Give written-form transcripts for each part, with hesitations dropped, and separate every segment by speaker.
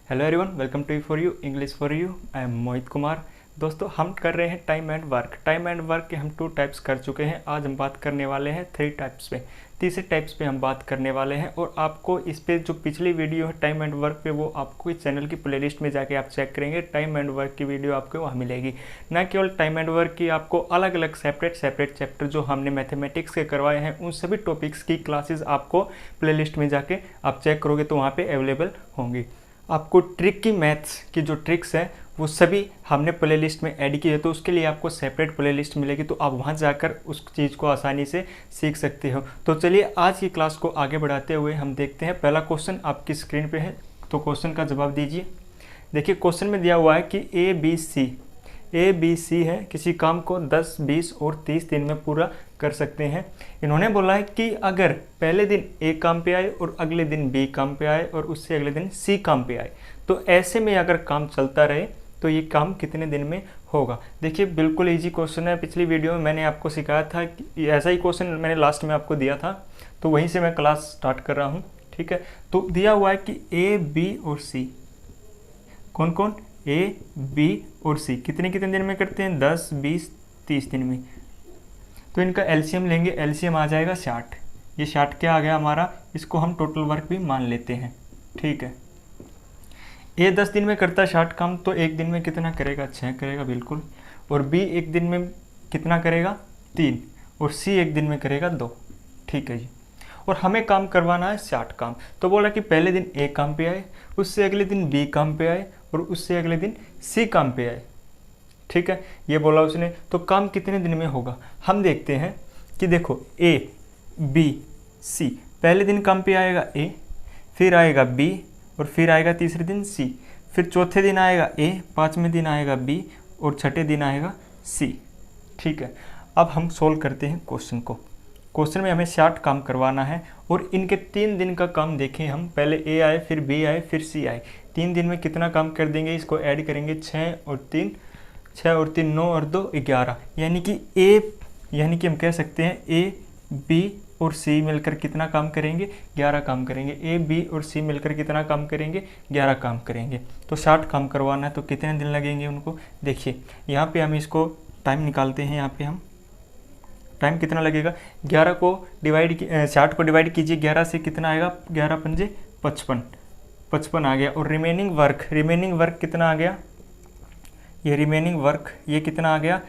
Speaker 1: Hello everyone, welcome to for you English for you. I am Mohit Kumar. दोस्तों, हम कर रहे हैं टाइम एंड वर्क के हम 2 टाइप्स कर चुके हैं। आज हम बात करने वाले हैं 3 टाइप्स पे, तीसरे टाइप्स पे हम बात करने वाले हैं। और आपको इस पे जो पिछली वीडियो है टाइम एंड वर्क पे, वो आपको इस चैनल की प्लेलिस्ट में जाके आप चेक करेंगे। टाइम एंड वर्क की वीडियो आपको वहाँ मिलेगी। न केवल टाइम एंड वर्क की, आपको अलग अलग सेपरेट चैप्टर जो हमने मैथमेटिक्स के करवाए हैं, उन सभी टॉपिक्स की क्लासेस आपको प्लेलिस्ट में जाके आप चेक करोगे तो वहाँ पे अवेलेबल होंगी। आपको ट्रिक की मैथ्स की जो ट्रिक्स हैं वो सभी हमने प्लेलिस्ट में ऐड की है, तो उसके लिए आपको सेपरेट प्लेलिस्ट मिलेगी, तो आप वहां जाकर उस चीज़ को आसानी से सीख सकते हो। तो चलिए आज की क्लास को आगे बढ़ाते हुए हम देखते हैं। पहला क्वेश्चन आपकी स्क्रीन पे है, तो क्वेश्चन का जवाब दीजिए। देखिए, क्वेश्चन में दिया हुआ है कि ए बी सी है, किसी काम को 10, 20 और 30 दिन में पूरा कर सकते हैं। इन्होंने बोला है कि अगर पहले दिन ए काम पे आए और अगले दिन बी काम पे आए और उससे अगले दिन सी काम पे आए, तो ऐसे में अगर काम चलता रहे तो ये काम कितने दिन में होगा। देखिए, बिल्कुल इजी क्वेश्चन है। पिछली वीडियो में मैंने आपको सिखाया था कि ऐसा ही क्वेश्चन मैंने लास्ट में आपको दिया था, तो वहीं से मैं क्लास स्टार्ट कर रहा हूँ। ठीक है, तो दिया हुआ है कि ए बी और सी, कौन कौन, ए बी और सी कितने कितने दिन में करते हैं, 10, 20, 30 दिन में। तो इनका एलसीएम लेंगे, एलसीएम आ जाएगा 60। ये 60 क्या आ गया हमारा, इसको हम टोटल वर्क भी मान लेते हैं। ठीक है, ए 10 दिन में करता है 60 काम, तो एक दिन में कितना करेगा, 6 करेगा बिल्कुल। और बी एक दिन में कितना करेगा, 3। और सी एक दिन में करेगा 2। ठीक है जी। और हमें काम करवाना है 60 काम। तो बोला कि पहले दिन ए काम पे आए, उससे अगले दिन बी काम पे आए और उससे अगले दिन सी काम पे आए। ठीक है, ये बोला उसने। तो काम कितने दिन में होगा हम देखते हैं कि देखो, ए बी सी, पहले दिन काम पे आएगा ए, फिर आएगा बी और फिर आएगा तीसरे दिन सी, फिर चौथे दिन आएगा ए, पाँचवें दिन आएगा बी और छठे दिन आएगा सी। ठीक है, अब हम सोल्व करते हैं क्वेश्चन को। क्वेश्चन में हमें 60 काम करवाना है और इनके 3 दिन का काम देखें हम। पहले ए आए, फिर बी आए, फिर सी आए। 3 दिन में कितना काम कर देंगे, इसको ऐड करेंगे। 6 और 3 9 और 2 11। यानी कि हम कह सकते हैं ए बी और सी मिलकर कितना काम करेंगे, 11 काम करेंगे। ए बी और सी मिलकर कितना काम करेंगे, 11 काम करेंगे। तो 60 काम करवाना है, तो कितने दिन लगेंगे उनको। देखिए, यहाँ पे हम इसको टाइम निकालते हैं। यहाँ पे हम टाइम कितना लगेगा, 11 को डिवाइड 60 को डिवाइड कीजिए 11 से, कितना आएगा, 11 पंजे 55 आ गया। और रिमेनिंग वर्क कितना आ गया, ये रिमेनिंग वर्क ये कितना आ गया,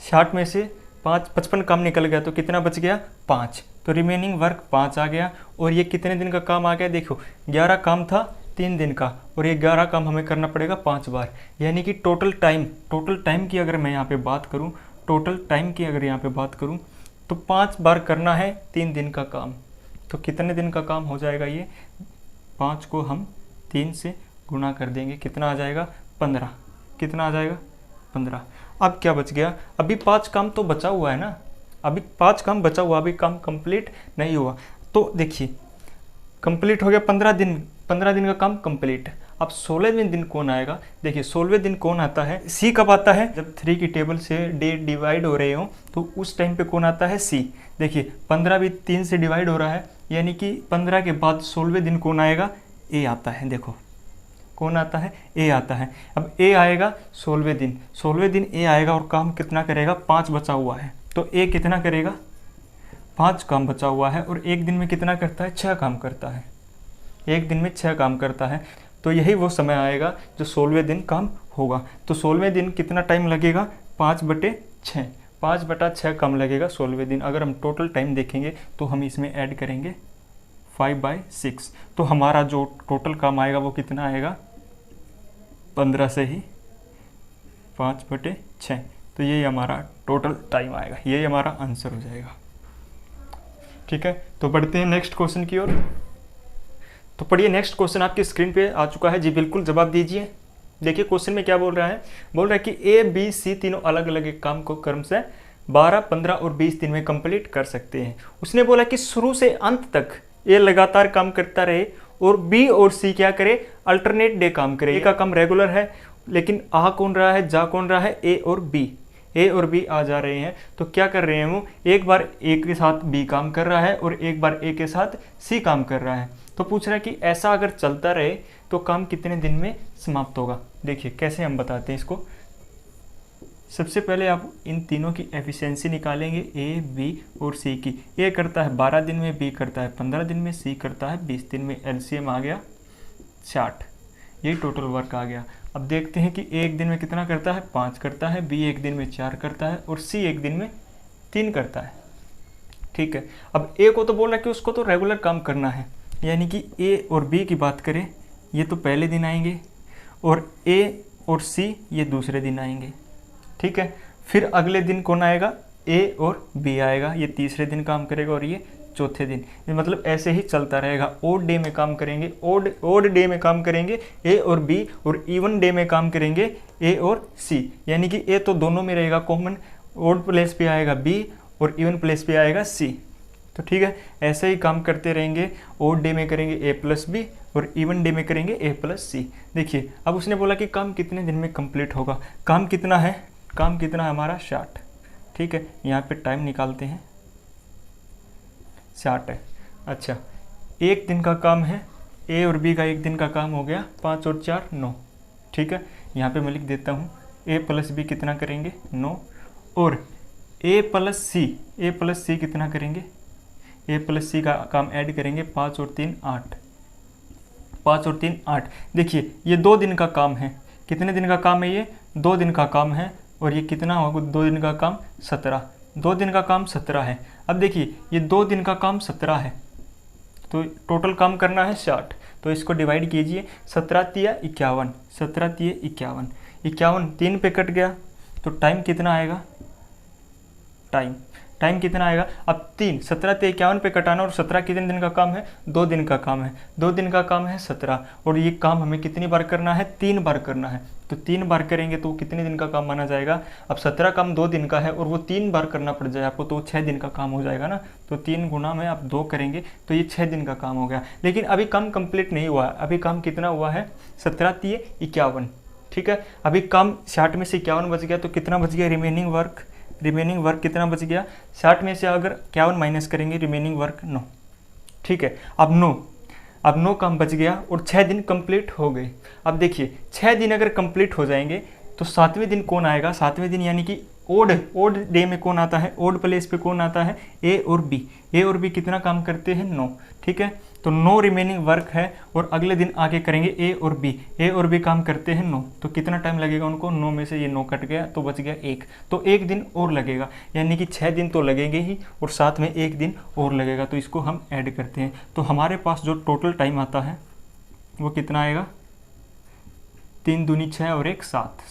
Speaker 1: 60 में से 55 काम निकल गया, तो कितना बच गया, 5। तो रिमेनिंग वर्क 5 आ गया। और ये कितने दिन का काम आ गया, देखो 11 काम था 3 दिन का, और ये 11 काम हमें करना पड़ेगा 5 बार। यानी कि टोटल टाइम की अगर मैं यहाँ पे बात करूँ, तो 5 बार करना है 3 दिन का काम। तो कितने दिन का काम हो जाएगा ये, 5 को हम 3 से गुणा कर देंगे, कितना आ जाएगा, 15। कितना आ जाएगा, 15। अब क्या बच गया, अभी 5 काम तो बचा हुआ है ना, अभी 5 काम बचा हुआ, अभी काम कंप्लीट नहीं हुआ। तो देखिए, कंप्लीट हो गया 15 दिन का काम कंप्लीट। अब 16वें दिन कौन आएगा, देखिए 16वें दिन कौन आता है, सी कब आता है, जब 3 की टेबल से डे डिवाइड हो रहे हो, तो उस टाइम पे कौन आता है, सी। देखिए 15 भी 3 से डिवाइड हो रहा है, यानी कि 15 के बाद 16वें दिन कौन आएगा, ए आता है। देखो कौन आता है, ए आता है। अब ए आएगा 16वें दिन ए आएगा और काम कितना करेगा, 5 बचा हुआ है। तो ए कितना करेगा, 5 काम बचा हुआ है। और एक दिन में कितना करता है, 6 काम करता है। एक दिन में 6 काम करता है। तो यही वो समय आएगा जो 16वें दिन काम होगा। तो 16वें दिन कितना टाइम लगेगा, 5/6, 5/6 काम लगेगा 16वें दिन। अगर हम टोटल टाइम देखेंगे तो हम इसमें ऐड करेंगे 5/6, तो हमारा जो टोटल काम आएगा वो कितना आएगा, 15 से ही 5/6। तो यही हमारा टोटल टाइम आएगा, यही हमारा आंसर हो जाएगा। ठीक है, तो बढ़ते हैं नेक्स्ट क्वेश्चन की ओर। तो पढ़िए, नेक्स्ट क्वेश्चन आपकी स्क्रीन पे आ चुका है जी, बिल्कुल जवाब दीजिए। देखिए क्वेश्चन में क्या बोल रहा है कि ए बी सी तीनों अलग अलग एक काम को क्रम से 12, 15 और 20 दिन में कंप्लीट कर सकते हैं। उसने बोला कि शुरू से अंत तक ए लगातार काम करता रहे और बी और सी क्या करे, अल्टरनेट डे काम करे। ए का काम रेगुलर है, लेकिन आ कौन रहा है, जा कौन रहा है, ए और बी आ जा रहे हैं। तो क्या कर रहे हैं वो, एक बार ए के साथ बी काम कर रहा है और एक बार ए के साथ सी काम कर रहा है। तो पूछ रहा है कि ऐसा अगर चलता रहे तो काम कितने दिन में समाप्त होगा। देखिए कैसे हम बताते हैं इसको। सबसे पहले आप इन तीनों की एफिशिएंसी निकालेंगे, ए, बी और सी की। ए करता है 12 दिन में, बी करता है 15 दिन में, सी करता है 20 दिन में। एलसीएम आ गया 60, यही टोटल वर्क आ गया। अब देखते हैं कि ए एक दिन में कितना करता है, 5 करता है, बी एक दिन में 4 करता है और सी एक दिन में 3 करता है। ठीक है, अब ए को तो बोल रहा है कि उसको तो रेगुलर काम करना है, यानी कि ए और बी की बात करें, ये तो पहले दिन आएंगे और ए और सी ये दूसरे दिन आएंगे। ठीक है, फिर अगले दिन कौन आएगा, ए और बी आएगा, ये तीसरे दिन काम करेगा और ये चौथे दिन। ये मतलब ऐसे ही चलता रहेगा। ओड डे में काम करेंगे, ओड डे में काम करेंगे ए और बी, और इवन डे में काम करेंगे ए और सी। यानी कि ए तो दोनों में रहेगा कॉमन, ओड प्लेस पे आएगा बी और इवन प्लेस पे आएगा सी। तो ठीक है, ऐसे ही काम करते रहेंगे। ओड डे में करेंगे ए प्लस बी और इवन डे में करेंगे ए प्लस सी। देखिए अब उसने बोला कि काम कितने दिन में कंप्लीट होगा। काम कितना है, काम कितना है हमारा 60। ठीक है, यहाँ पे टाइम निकालते हैं, 60 है। अच्छा, एक दिन का काम है, ए और बी का एक दिन का काम हो गया, 5 और 4 9। ठीक है, यहाँ पे मैं लिख देता हूँ ए प्लस बी कितना करेंगे 9, और ए प्लस सी कितना करेंगे, ए प्लस सी का काम ऐड करेंगे 5 और 3 8, 5 और 3 8। देखिए ये 2 दिन का काम है। कितने दिन का काम है ये, 2 दिन का काम है, और ये कितना होगा 2 दिन का काम 17, 2 दिन का काम 17 है। अब देखिए ये 2 दिन का काम 17 है, तो टोटल काम करना है 60। तो इसको डिवाइड कीजिए, 17 तिया 51, 17 तिया 51, 51 3 पे कट गया, तो टाइम कितना आएगा, टाइम कितना आएगा। अब 17 से 51 पे कटाना, और 17 कितने दिन का काम है, 2 दिन का काम है, 2 दिन का काम है 17, और ये काम हमें कितनी बार करना है, 3 बार करना है। तो 3 बार करेंगे तो कितने दिन का काम माना जाएगा। अब 17 काम 2 दिन का है और वो 3 बार करना पड़ जाए आपको, तो 6 दिन का काम हो जाएगा ना। तो 3 गुना में आप 2 करेंगे तो ये 6 दिन का काम हो गया। लेकिन अभी काम कंप्लीट नहीं हुआ है, अभी काम कितना हुआ है 17 तिये 51। ठीक है, अभी काम 60 में से 51 बच गया, तो कितना बच गया रिमेनिंग वर्क कितना बच गया, 60 में से अगर 51 माइनस करेंगे रिमेनिंग वर्क 9। ठीक है, अब 9 काम बच गया और 6 दिन कंप्लीट हो गए। अब देखिए 6 दिन अगर कंप्लीट हो जाएंगे तो 7वें दिन कौन आएगा, 7वें दिन यानी कि ओड डे में कौन आता है, ओड प्लेस पे कौन आता है, ए और बी कितना काम करते हैं 9। ठीक है, तो 9 रिमेनिंग वर्क है, और अगले दिन आगे करेंगे ए और बी काम करते हैं 9। तो कितना टाइम लगेगा उनको, 9 में से ये 9 कट गया तो बच गया 1, तो 1 दिन और लगेगा, यानी कि 6 दिन तो लगेंगे ही और साथ में 1 दिन और लगेगा। तो इसको हम ऐड करते हैं, तो हमारे पास जो टोटल टाइम आता है वो कितना आएगा, 3 दूनी 6 और 1 7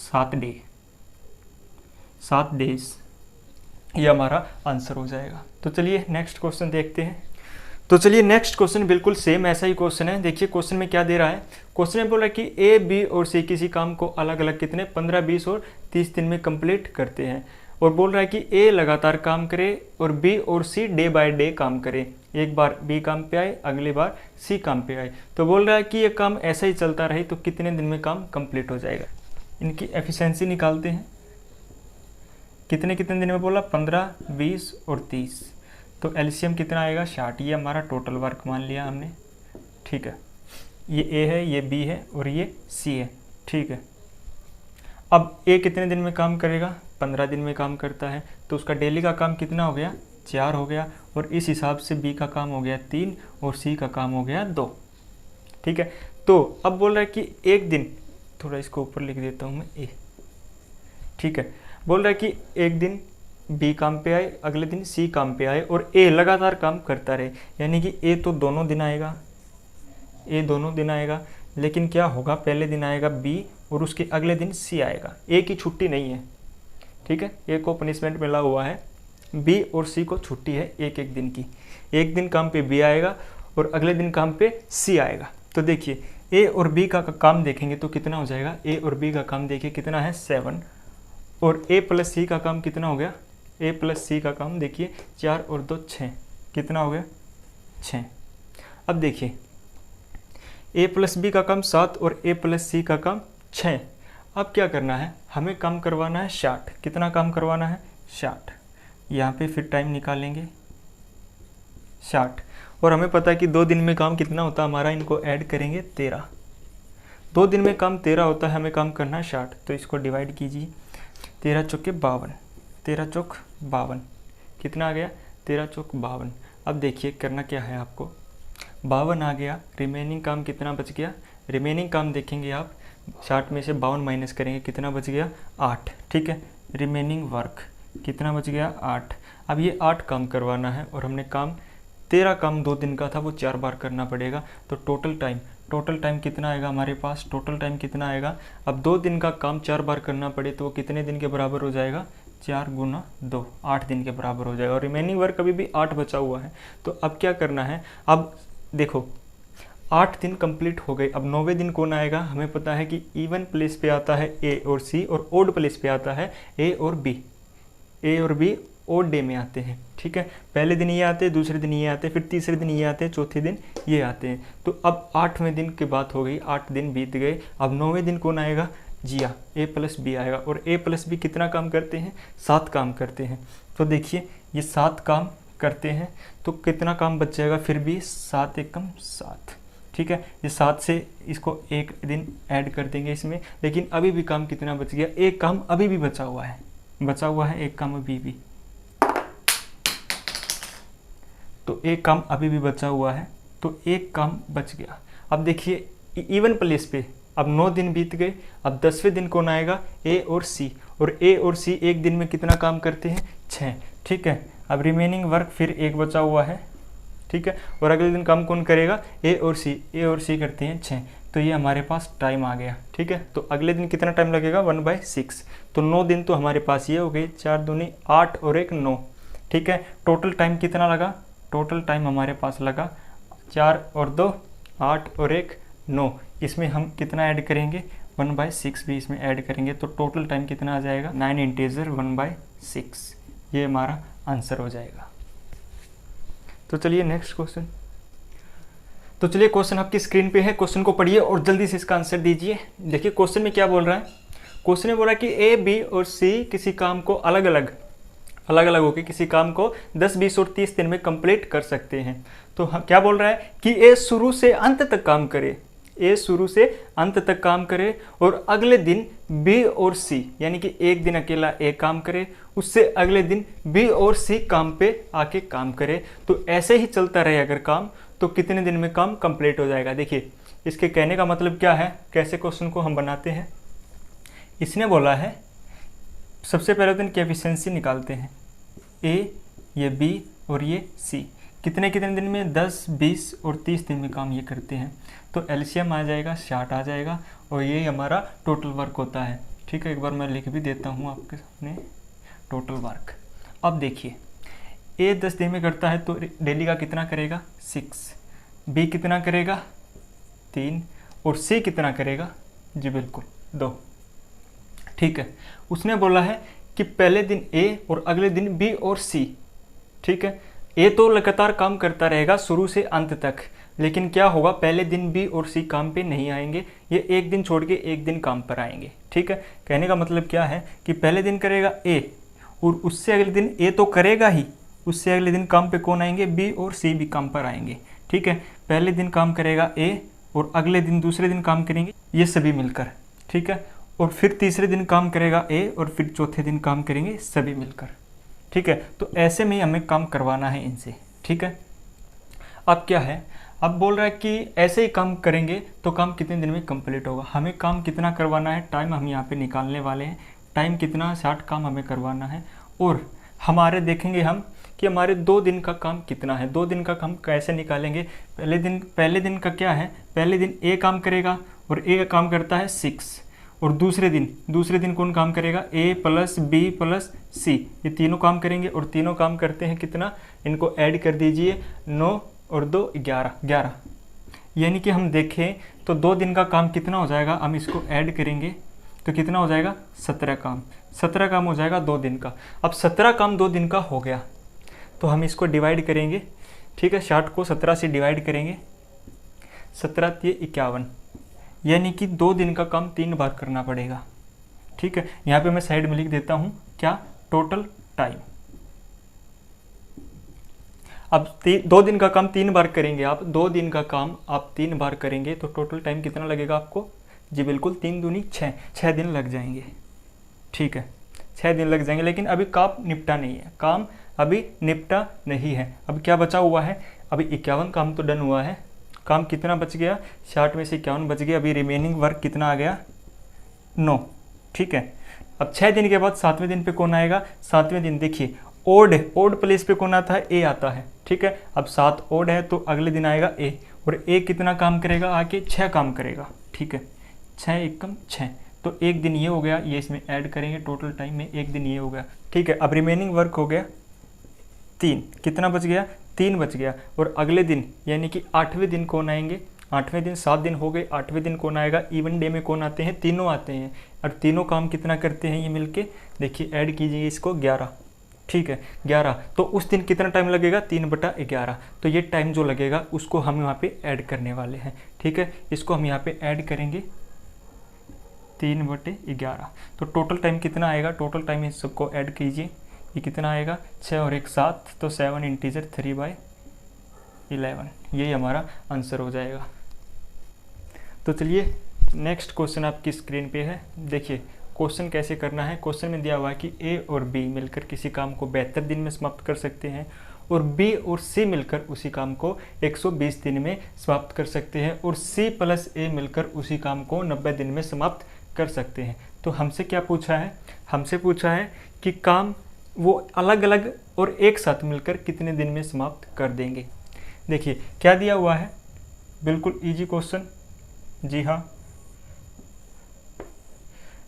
Speaker 1: 7 डेज, ये हमारा आंसर हो जाएगा। तो चलिए नेक्स्ट क्वेश्चन देखते हैं। तो चलिए नेक्स्ट क्वेश्चन बिल्कुल सेम ऐसा ही क्वेश्चन है। देखिए क्वेश्चन में क्या दे रहा है, क्वेश्चन में बोल रहा है कि ए, बी और सी किसी काम को अलग अलग कितने 15, 20 और 30 दिन में कंप्लीट करते हैं, और बोल रहा है कि ए लगातार काम करे और बी और सी डे बाय डे काम करे। एक बार बी काम पे आए, अगली बार सी काम पे आए। तो बोल रहा है कि ये काम ऐसा ही चलता रहे तो कितने दिन में काम कंप्लीट हो जाएगा। इनकी एफिशिएंसी निकालते हैं, कितने दिन में बोला 15, 20 और 30। तो एलसीएम कितना आएगा 60, ये हमारा टोटल वर्क मान लिया हमने। ठीक है, ये ए है, ये बी है और ये सी है। ठीक है, अब ए कितने दिन में काम करेगा, 15 दिन में काम करता है, तो उसका डेली का काम कितना हो गया 4 हो गया, और इस हिसाब से बी का काम हो गया 3 और सी का काम हो गया 2। ठीक है, तो अब बोल रहा है कि एक दिन, थोड़ा इसको ऊपर लिख देता हूँ मैं ए। ठीक है, बोल रहा है कि एक दिन बी काम पे आए, अगले दिन सी काम पे आए और ए लगातार काम करता रहे, यानी कि ए तो दोनों दिन आएगा, लेकिन क्या होगा, पहले दिन आएगा बी और उसके अगले दिन सी आएगा। ए की छुट्टी नहीं है। ठीक है, ए को पनिशमेंट मिला हुआ है, बी और सी को छुट्टी है एक दिन की। एक दिन काम पे बी आएगा और अगले दिन काम पे सी आएगा। तो देखिए ए और बी का काम देखेंगे तो कितना हो जाएगा, ए और बी का काम देखिए कितना है 7, और ए प्लस सी का काम कितना हो गया, ए प्लस सी का काम देखिए 4 और 2 6, कितना हो गया 6। अब देखिए ए प्लस बी का काम 7 और ए प्लस सी का काम 6। अब क्या करना है, हमें काम करवाना है 60। कितना काम करवाना है 60। यहाँ पे फिर टाइम निकालेंगे 60, और हमें पता है कि 2 दिन में काम कितना होता है हमारा, इनको ऐड करेंगे 13। 2 दिन में काम 13 होता है, हमें काम करना है 60, तो इसको डिवाइड कीजिए। 13 चौके 52, 13 चौक 52, कितना आ गया 13 चौक 52। अब देखिए करना क्या है आपको, 52 आ गया, रिमेनिंग काम कितना बच गया, रिमेनिंग काम देखेंगे आप 60 में से 52 माइनस करेंगे, कितना बच गया 8, ठीक है। रिमेनिंग वर्क कितना बच गया 8। अब ये 8 काम करवाना है और हमने काम 13 काम 2 दिन का था, वो 4 बार करना पड़ेगा। तो टोटल टाइम कितना आएगा हमारे पास, टोटल टाइम कितना आएगा। अब 2 दिन का काम 4 बार करना पड़े तो वो कितने दिन के बराबर हो जाएगा, 4 गुना 2, 8 दिन के बराबर हो जाएगा। और रिमेनिंग वर्क अभी भी 8 बचा हुआ है। तो अब क्या करना है, अब देखो 8 दिन कंप्लीट हो गए। अब 9वें दिन कौन आएगा, हमें पता है कि इवन प्लेस पे आता है ए और सी, और ओड प्लेस पे आता है ए और बी। ए और बी ओड डे में आते हैं, ठीक है। पहले दिन ये आते हैं, दूसरे दिन ये आते हैं, फिर तीसरे दिन ये आते हैं, चौथे दिन ये आते हैं। तो अब 8वें दिन की बात हो गई, 8 दिन बीत गए। अब 9वें दिन कौन आएगा, जिया, ए प्लस बी आएगा। और ए प्लस बी कितना काम करते हैं, 7 काम करते हैं। तो देखिए ये 7 काम करते हैं, तो कितना काम बच जाएगा फिर भी, 7 एकम 7, ठीक है। ये 7 से इसको एक दिन ऐड कर देंगे इसमें, लेकिन अभी भी काम कितना बच गया, एक काम अभी भी बचा हुआ है, एक काम अभी भी। तो एक काम अभी भी बचा हुआ है, तो एक काम बच गया। अब देखिए इवन प्लेस पे अब 9 दिन बीत गए। अब 10वें दिन कौन आएगा, ए और सी। और ए और सी एक दिन में कितना काम करते हैं, 6, ठीक है। अब रिमेनिंग वर्क फिर एक बचा हुआ है, ठीक है। और अगले दिन काम कौन करेगा, ए और सी करते हैं 6। तो ये हमारे पास टाइम आ गया, ठीक है। तो अगले दिन कितना टाइम लगेगा, 1/6। तो 9 दिन तो हमारे पास ये हो गए, 4 दूनी 8 और 1 9, ठीक है। टोटल टाइम कितना लगा, टोटल टाइम हमारे पास लगा 4 और 2 8 और 1 9। इसमें हम कितना ऐड करेंगे, 1/6 भी इसमें ऐड करेंगे। तो टोटल टाइम कितना आ जाएगा, 9 इंटीजर 1/6। ये हमारा आंसर हो जाएगा। तो चलिए नेक्स्ट क्वेश्चन। तो चलिए क्वेश्चन आपकी स्क्रीन पे है, क्वेश्चन को पढ़िए और जल्दी से इसका आंसर दीजिए। देखिए क्वेश्चन में क्या बोल रहा है, क्वेश्चन में बोल रहा है कि ए बी और सी किसी काम को अलग अलग होकर किसी काम को 10 20 और 30 दिन में कंप्लीट कर सकते हैं। तो क्या बोल रहा है कि ए शुरू से अंत तक काम करे, ए शुरू से अंत तक काम करे, और अगले दिन बी और सी, यानी कि एक दिन अकेला ए काम करे, उससे अगले दिन बी और सी काम पे आके काम करे। तो ऐसे ही चलता रहे अगर काम, तो कितने दिन में काम कंप्लीट हो जाएगा। देखिए इसके कहने का मतलब क्या है, कैसे क्वेश्चन को हम बनाते हैं। इसने बोला है सबसे पहले दिन की एफिशिएंसी निकालते हैं, ए, ये बी और ये सी कितने दिन में, 10 20 और 30 दिन में काम ये करते हैं। तो एलसीएम आ जाएगा, 60 आ जाएगा, और ये हमारा टोटल वर्क होता है, ठीक है। एक बार मैं लिख भी देता हूँ आपके सामने टोटल वर्क। अब देखिए ए 10 दिन में करता है तो डेली का कितना करेगा, 6, बी कितना करेगा 3, और सी कितना करेगा, जी बिल्कुल 2, ठीक है। उसने बोला है कि पहले दिन ए और अगले दिन बी और सी, ठीक है। ए तो लगातार काम करता रहेगा शुरू से अंत तक, लेकिन क्या होगा, पहले दिन बी और सी काम पे नहीं आएंगे, ये एक दिन छोड़ के एक दिन काम पर आएंगे, ठीक है। कहने का मतलब क्या है कि पहले दिन करेगा ए, और उससे अगले दिन ए तो करेगा ही, उससे अगले दिन काम पे कौन आएंगे, बी और सी भी काम पर आएंगे, ठीक है। पहले दिन काम करेगा ए, और अगले दिन दूसरे दिन काम करेंगे ये सभी मिलकर, ठीक है। और फिर तीसरे दिन काम करेगा ए, और फिर चौथे दिन काम करेंगे सभी मिलकर, ठीक है। तो ऐसे में हमें काम करवाना है इनसे, ठीक है। अब क्या है, अब बोल रहा है कि ऐसे ही काम करेंगे तो काम कितने दिन में कंप्लीट होगा। हमें काम कितना करवाना है, टाइम हम यहाँ पे निकालने वाले हैं, टाइम कितना, 60 काम हमें करवाना है। और हमारे देखेंगे हम कि हमारे 2 दिन का काम कितना है। 2 दिन का काम कैसे निकालेंगे, पहले दिन का क्या है, पहले दिन ए काम करेगा, और ए काम करता है 6, और दूसरे दिन कौन काम करेगा, ए प्लस बी प्लस सी, ये तीनों काम करेंगे। और तीनों काम करते हैं कितना, इनको ऐड कर दीजिए, 9 और 2 11, यानी कि हम देखें तो 2 दिन का काम कितना हो जाएगा, हम इसको ऐड करेंगे तो कितना हो जाएगा, 17 काम हो जाएगा 2 दिन का। अब 17 काम 2 दिन का हो गया, तो हम इसको डिवाइड करेंगे, ठीक है। 60 को 17 से डिवाइड करेंगे, 17 ये 51, यानी कि 2 दिन का काम 3 बार करना पड़ेगा, ठीक है। यहाँ पे मैं साइड में लिख देता हूँ क्या, टोटल टाइम। अब 2 दिन का काम 3 बार करेंगे आप, 2 दिन का काम आप 3 बार करेंगे तो टोटल टाइम कितना लगेगा आपको, जी बिल्कुल, 3 दूनी 6, 6 दिन लग जाएंगे। ठीक है, 6 दिन लग जाएंगे, लेकिन अभी काम निपटा नहीं है, काम अभी निपटा नहीं है। अब क्या बचा हुआ है, अभी 51 काम तो डन हुआ है, काम कितना बच गया, 60 में से 51 बच गया, अभी रिमेनिंग वर्क कितना आ गया, 9। ठीक है, अब 6 दिन के बाद 7वें दिन पे कौन आएगा, 7वें दिन देखिए ओड प्लेस पे कौन आता है, ए आता है। ठीक है, अब 7 ओड है तो अगले दिन आएगा ए, और ए कितना काम करेगा, आके 6 काम करेगा। ठीक है, 6 एकम 6, तो एक दिन ये हो गया, ये इसमें ऐड करेंगे, टोटल टाइम में एक दिन ये हो गया। ठीक है, अब रिमेनिंग वर्क हो गया 3, कितना बच गया, 3 बच गया। और अगले दिन यानी कि 8वें दिन कौन आएंगे, 8वें दिन 7 दिन हो गए, 8वें दिन कौन आएगा, इवन डे में कौन आते हैं, तीनों आते हैं। और तीनों काम कितना करते हैं ये मिलके, देखिए ऐड कीजिए इसको 11। ठीक है, 11, तो उस दिन कितना टाइम लगेगा, 3/11। तो ये टाइम जो लगेगा उसको हम यहाँ पे ऐड करने वाले हैं। ठीक है, इसको हम यहाँ पे ऐड करेंगे 3/11, तो टोटल टाइम कितना आएगा, टोटल टाइम इस सबको ऐड कीजिए, ये कितना आएगा, 6 और 1 7, तो 7 इंटीजर 3/11, यही हमारा आंसर हो जाएगा। तो चलिए नेक्स्ट क्वेश्चन आपकी स्क्रीन पे है। देखिए क्वेश्चन कैसे करना है, क्वेश्चन में दिया हुआ है कि ए और बी मिलकर किसी काम को 72 दिन में समाप्त कर सकते हैं, और बी और सी मिलकर उसी काम को 120 दिन में समाप्त कर सकते हैं, और सी प्लस ए मिलकर उसी काम को 90 दिन में समाप्त कर सकते हैं। तो हमसे क्या पूछा है, हमसे पूछा है कि काम वो अलग अलग और एक साथ मिलकर कितने दिन में समाप्त कर देंगे। देखिए क्या दिया हुआ है, बिल्कुल इजी क्वेश्चन, जी हाँ,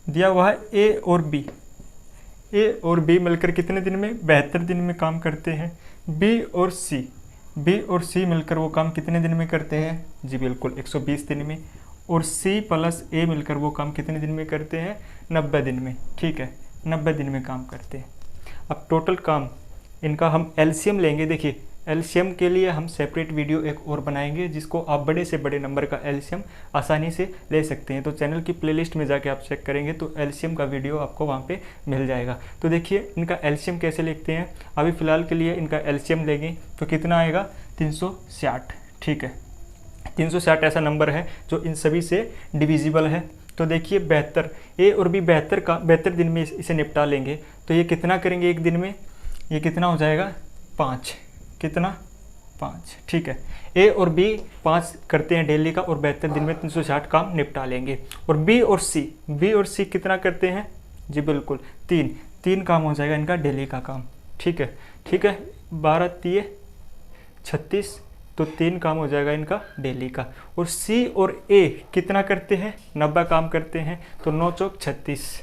Speaker 1: दिया हुआ है ए और बी, ए और बी मिलकर कितने दिन में, 72 दिन में काम करते हैं। बी और सी मिलकर वो काम कितने दिन में करते हैं, जी बिल्कुल 120 दिन में। और सी प्लस ए मिलकर वो काम कितने दिन में करते हैं, 90 दिन में। ठीक है, 90 दिन में काम करते हैं। अब टोटल काम इनका हम एलसीएम लेंगे। देखिए एलसीएम के लिए हम सेपरेट वीडियो एक और बनाएंगे, जिसको आप बड़े से बड़े नंबर का एलसीएम आसानी से ले सकते हैं। तो चैनल की प्लेलिस्ट में जाके आप चेक करेंगे तो एलसीएम का वीडियो आपको वहाँ पे मिल जाएगा। तो देखिए इनका एलसीएम कैसे लिखते हैं, अभी फ़िलहाल के लिए इनका एलसीएम लेंगे तो कितना आएगा, 360। ठीक है, 360 ऐसा नंबर है जो इन सभी से डिविजिबल है। तो देखिए 72, ए और बी 72 दिन में इसे निपटा लेंगे, तो ये कितना करेंगे एक दिन में, ये कितना हो जाएगा, 5, कितना, 5। ठीक है, ए और बी 5 करते हैं डेली का, और 72 दिन में 360 काम निपटा लेंगे। और बी और सी कितना करते हैं, जी बिल्कुल 3 काम हो जाएगा इनका डेली का काम। ठीक है, 12 3 36, तो 3 काम हो जाएगा इनका डेली का। और सी और ए कितना करते हैं, 90 काम करते हैं, तो 9 चौक 36,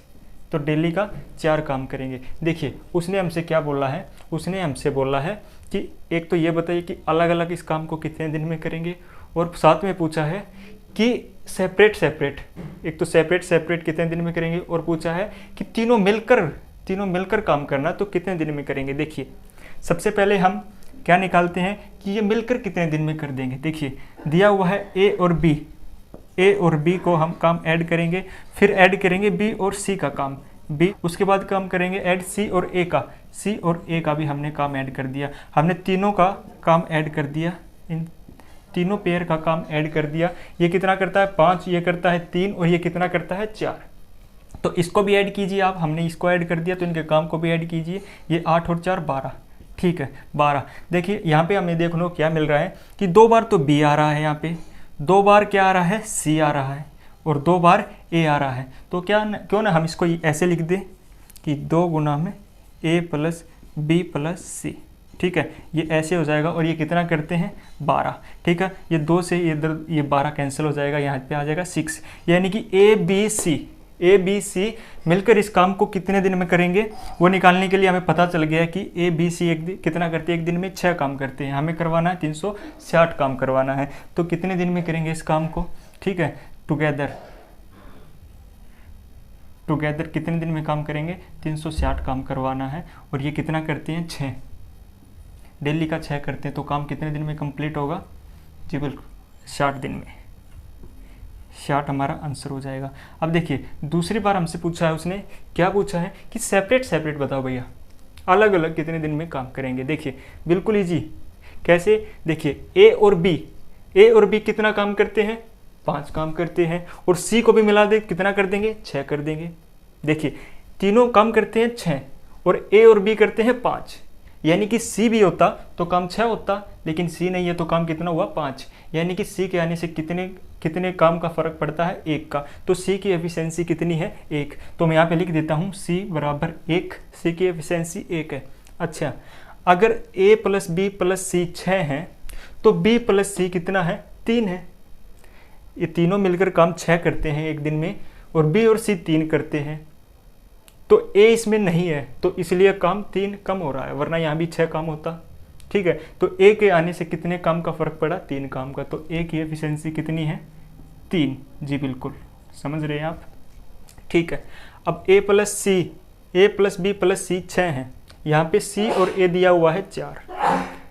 Speaker 1: तो डेली का 4 काम करेंगे। देखिए उसने हमसे क्या बोला है, उसने हमसे बोला है कि एक तो ये बताइए कि अलग अलग इस काम को कितने दिन में करेंगे, और साथ में पूछा है कि सेपरेट, एक तो सेपरेट कितने दिन में करेंगे, और पूछा है कि तीनों मिलकर काम करना तो कितने दिन में करेंगे। देखिए सबसे पहले हम क्या निकालते हैं कि ये मिलकर कितने दिन में कर देंगे। देखिए दिया हुआ है ए और बी को हम काम ऐड करेंगे, फिर ऐड करेंगे बी और सी का काम, बी, उसके बाद काम करेंगे ऐड सी और ए का भी हमने काम ऐड कर दिया। हमने तीनों का काम ऐड कर दिया, इन तीनों पेयर का काम ऐड कर दिया। ये कितना करता है, 5, ये करता है 3, और ये कितना करता है, 4। तो इसको भी ऐड कीजिए आप, हमने इसको ऐड कर दिया तो इनके काम को भी ऐड कीजिए। ये 8 और 4 12। ठीक है, 12। देखिए यहाँ पे हमें देख लो क्या मिल रहा है कि 2 बार तो बी आ रहा है, यहाँ पे 2 बार क्या आ रहा है, सी आ रहा है, और 2 बार ए आ रहा है। तो क्यों ना हम इसको ऐसे लिख दें कि 2 गुना में ए प्लस बी प्लस सी। ठीक है, ये ऐसे हो जाएगा, और ये कितना करते हैं, 12। ठीक है, ये 2 से इधर ये 12 कैंसिल हो जाएगा, यहाँ पे आ जाएगा 6। यानी कि ए बी सी मिलकर इस काम को कितने दिन में करेंगे, वो निकालने के लिए हमें पता चल गया कि ए बी सी कितना करते हैं, एक दिन में 6 काम करते हैं। हमें करवाना है 360 काम करवाना है, तो कितने दिन में करेंगे इस काम को। ठीक है, टुगेदर कितने दिन में काम करेंगे, 360 काम करवाना है। और ये कितना करते हैं, 6, डेली का 6 करते हैं, तो काम कितने दिन में कंप्लीट होगा, जी बिल्कुल 60 दिन में। 60 हमारा आंसर हो जाएगा। अब देखिए दूसरी बार हमसे पूछा है, उसने क्या पूछा है कि सेपरेट बताओ भैया, अलग अलग कितने दिन में काम करेंगे। देखिए बिल्कुल ईजी, कैसे, देखिए ए और बी कितना काम करते हैं, 5 काम करते हैं, और सी को भी मिला दे कितना कर देंगे, 6 कर देंगे। देखिए तीनों काम करते हैं 6 और ए और बी करते हैं 5, यानी कि सी भी होता तो काम 6 होता, लेकिन सी नहीं है तो काम कितना हुआ 5, यानी कि सी के आने से कितने कितने काम का फर्क पड़ता है, 1 का। तो सी की एफिशिएंसी कितनी है, 1। तो मैं यहाँ पे लिख देता हूँ सी बराबर 1, सी की एफिशिएंसी 1 है। अच्छा, अगर a प्लस बी प्लस सी 6 है तो b प्लस सी कितना है, 3 है। ये तीनों मिलकर काम 6 करते हैं एक दिन में, और b और c 3 करते हैं। तो a इसमें नहीं है तो इसलिए काम 3 कम हो रहा है, वरना यहाँ भी 6 काम होता। ठीक है, तो a के आने से कितने काम का फर्क पड़ा, 3 काम का। तो a की एफिशिएंसी कितनी है, 3। जी बिल्कुल, समझ रहे हैं आप। ठीक है, अब a प्लस बी प्लस सी 6 है, यहाँ पे c और a दिया हुआ है 4।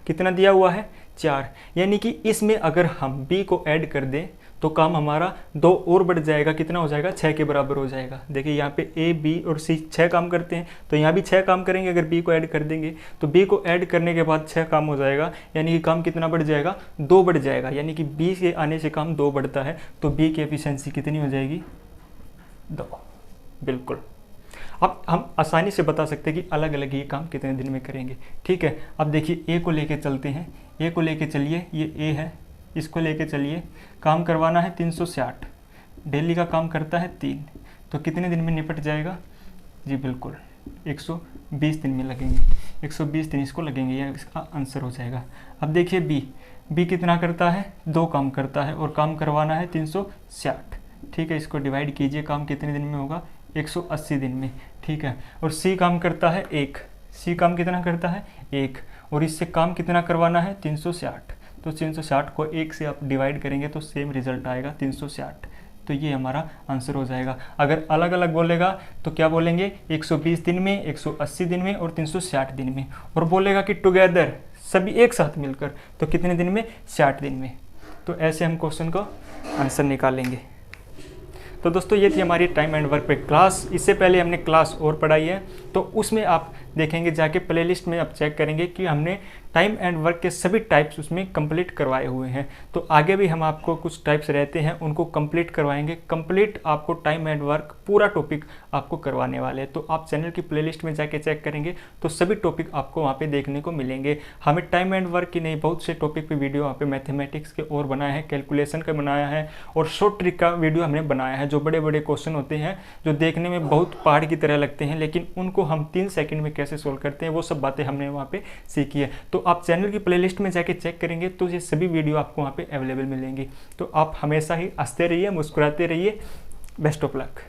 Speaker 1: कितना दिया हुआ है, 4। यानी कि इसमें अगर हम b को ऐड कर दें तो काम हमारा 2 और बढ़ जाएगा, कितना हो जाएगा, 6 के बराबर हो जाएगा। देखिए यहाँ पे a b और c 6 काम करते हैं, तो यहाँ भी 6 काम करेंगे अगर b को ऐड कर देंगे। तो b को ऐड करने के बाद 6 काम हो जाएगा, यानी कि काम कितना बढ़ जाएगा, 2 बढ़ जाएगा। यानी कि b के आने से काम 2 बढ़ता है, तो b की एफिशिएंसी कितनी हो जाएगी, 2। बिल्कुल, अब हम आसानी से बता सकते हैं कि अलग अलग ये काम कितने दिन में करेंगे। ठीक है, अब देखिए a को लेके चलते हैं, a को लेके चलिए, ये a है, इसको लेके चलिए। काम करवाना है 360, डेली का काम करता है 3, तो कितने दिन में निपट जाएगा, जी बिल्कुल 120 दिन में लगेंगे, 120 दिन इसको लगेंगे, यह इसका आंसर हो जाएगा। अब देखिए बी कितना करता है, 2 काम करता है, और काम करवाना है 360। ठीक है, इसको डिवाइड कीजिए, काम कितने दिन में होगा, 180 दिन में। ठीक है, और सी काम करता है 1, सी काम कितना करता है, 1, और इससे काम कितना करवाना है, 360। तो 360 को 1 से आप डिवाइड करेंगे तो सेम रिजल्ट आएगा, 360। तो ये हमारा आंसर हो जाएगा। अगर अलग अलग बोलेगा तो क्या बोलेंगे, 120 दिन में, 180 दिन में और 360 दिन में, और बोलेगा कि टुगेदर सभी एक साथ मिलकर तो कितने दिन में, 60 दिन में। तो ऐसे हम क्वेश्चन को आंसर निकालेंगे। तो दोस्तों ये थी हमारी टाइम एंड वर्क पे क्लास। इससे पहले हमने क्लास और पढ़ाई है, तो उसमें आप देखेंगे जाके प्लेलिस्ट में आप चेक करेंगे कि हमने टाइम एंड वर्क के सभी टाइप्स उसमें कंप्लीट करवाए हुए हैं। तो आगे भी हम आपको कुछ टाइप्स रहते हैं उनको कंप्लीट करवाएंगे। कंप्लीट आपको टाइम एंड वर्क पूरा टॉपिक आपको करवाने वाले हैं। तो आप चैनल की प्लेलिस्ट में जाके चेक करेंगे तो सभी टॉपिक आपको वहाँ पे देखने को मिलेंगे। हमें टाइम एंड वर्क की नहीं, बहुत से टॉपिक पे वीडियो वहाँ पे मैथमेटिक्स के और बनाया है, कैलकुलेशन का बनाया है, और शॉर्ट ट्रिक का वीडियो हमने बनाया है। जो बड़े बड़े क्वेश्चन होते हैं जो देखने में बहुत पहाड़ की तरह लगते हैं, लेकिन उनको हम 3 सेकंड में कैसे सोल्व करते हैं, वो सब बातें हमने वहाँ पे सीखी है। तो आप चैनल की प्लेलिस्ट में जाके चेक करेंगे तो ये सभी वीडियो आपको वहाँ पे अवेलेबल मिलेंगी। तो आप हमेशा ही हंसते रहिए, मुस्कुराते रहिए। Best of luck.